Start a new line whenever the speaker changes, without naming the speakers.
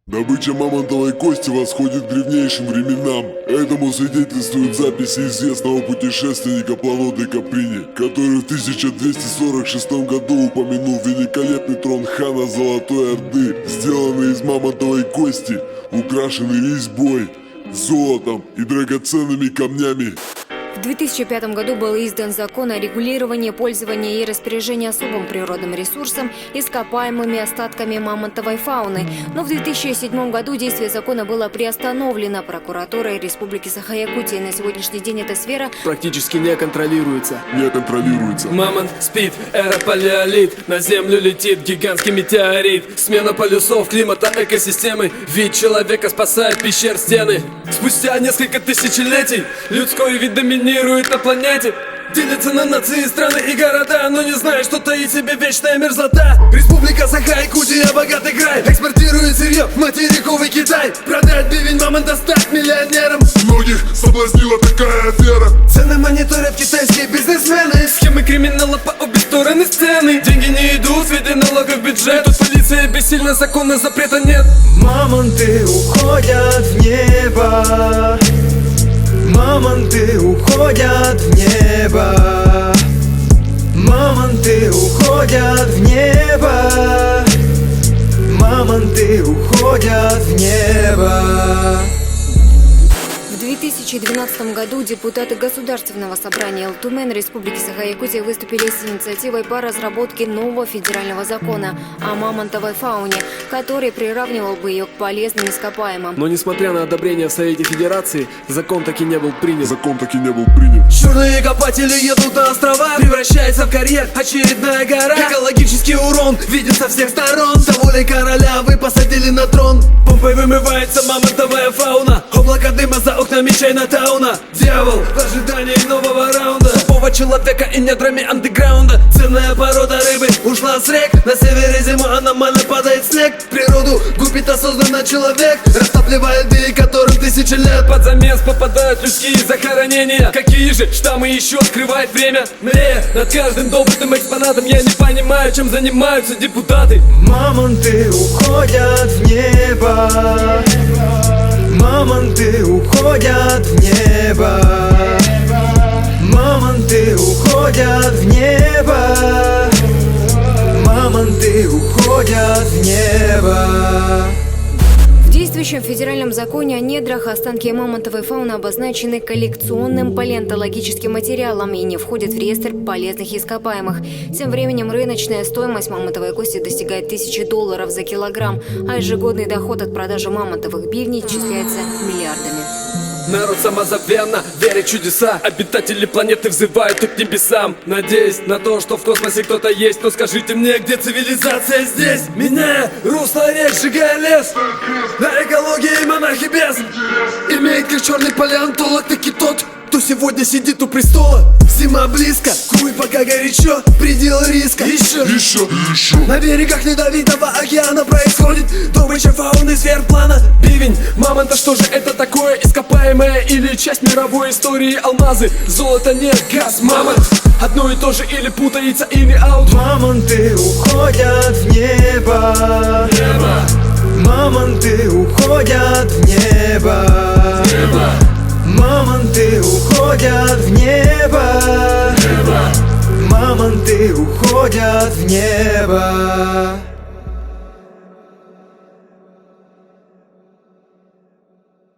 Добыча мамонтовой кости восходит к древнейшим временам. Этому свидетельствуют записи известного путешественника Планоты Каприни, который в 1246 году упомянул великолепный трон хана Золотой Орды, сделанный из мамонтовой кости, украшенный резьбой, золотом и драгоценными камнями.
В 2005 году был издан закон о регулировании пользования и распоряжения особым природным ресурсом ископаемыми остатками мамонтовой фауны. Но в 2007 году действие закона было приостановлено прокуратурой Республики Саха-Якутия. На сегодняшний день эта сфера
практически не контролируется.
Мамонт спит, эра палеолит, на землю летит гигантский метеорит. Смена полюсов, климата, экосистемы, вид человека спасает пещер стены. Спустя несколько тысячелетий людской вид доминирует на планете. Делятся на нации, страны и города, но не знают, что таит в себе вечная мерзлота. Республика Саха-Якутия богатый край, экспортирует сырье в материковый Китай. Продать бивень мамонта, стать миллионером.
Многих соблазнила такая афера.
Цены мониторят китайские бизнесмены. Схемы криминала по обе стороны сцены. Деньги не идут в виде налогов в бюджет. Тут полиция бессильна, закона запрета нет.
Мамонты уходят в небо. Мамонты уходят в небо. Мамонты уходят в небо. Мамонты уходят в небо.
В 2012 году депутаты Государственного собрания ЛТУМЭН Республики Саха-Якутия выступили с инициативой по разработке нового федерального закона о мамонтовой фауне, который приравнивал бы ее к полезным ископаемым.
Но несмотря на одобрение в Совете Федерации, закон таки не был принят.
Черные копатели едут на острова, превращается в карьер очередная гора. Экологический урон виден со всех сторон. За волей короля вы посадили на трон. Помпой вымывается мамонтовая фауна. Облако дыма за окнами Чайнатауна. Дьявол в ожидании нового раунда. Тупого человека и недрами андеграунда. Ценная порода рыбы ушла с рек. На севере зимой аномально падает снег. Природу губит осознанно человек, растапливает дыры, которым тысячи лет. Под замес попадают людские захоронения. Какие же штаммы еще открывает время? Млея над каждым добрым экспонатом. Я не понимаю, чем занимаются депутаты.
Мамонты уходят в небо. Мамонты уходят в небо. Мамонты уходят в небо. Мамонты уходят в небо.
В действующем федеральном законе о недрах останки мамонтовой фауны обозначены коллекционным палеонтологическим материалом и не входят в реестр полезных ископаемых. Тем временем рыночная стоимость мамонтовой кости достигает $1000 за килограмм, а ежегодный доход от продажи мамонтовых бивней исчисляется миллиардами.
Народ самозабвенно верит в чудеса. Обитатели планеты взывают к небесам, надеясь на то, что в космосе кто-то есть. Но скажите мне, где цивилизация здесь? Меняя русло рек, сжигая лес. На экологии монархи без. Имеет как черный палеонтолог, так и тот, кто сегодня сидит у престола. Зима близко, куй пока горячо, предел риска. Еще. На берегах ледовитого океана происходит добыча фауны сверхплана. Бивень, мамонта, что же это такое? Ископаемое или часть мировой истории? Алмазы, золото, нет, газ, мамонт. Одно и то же или путается, или аут.
Мамонты уходят в небо. Мамонты уходят в небо. Мамонты уходят в небо. Мамонты уходят в небо.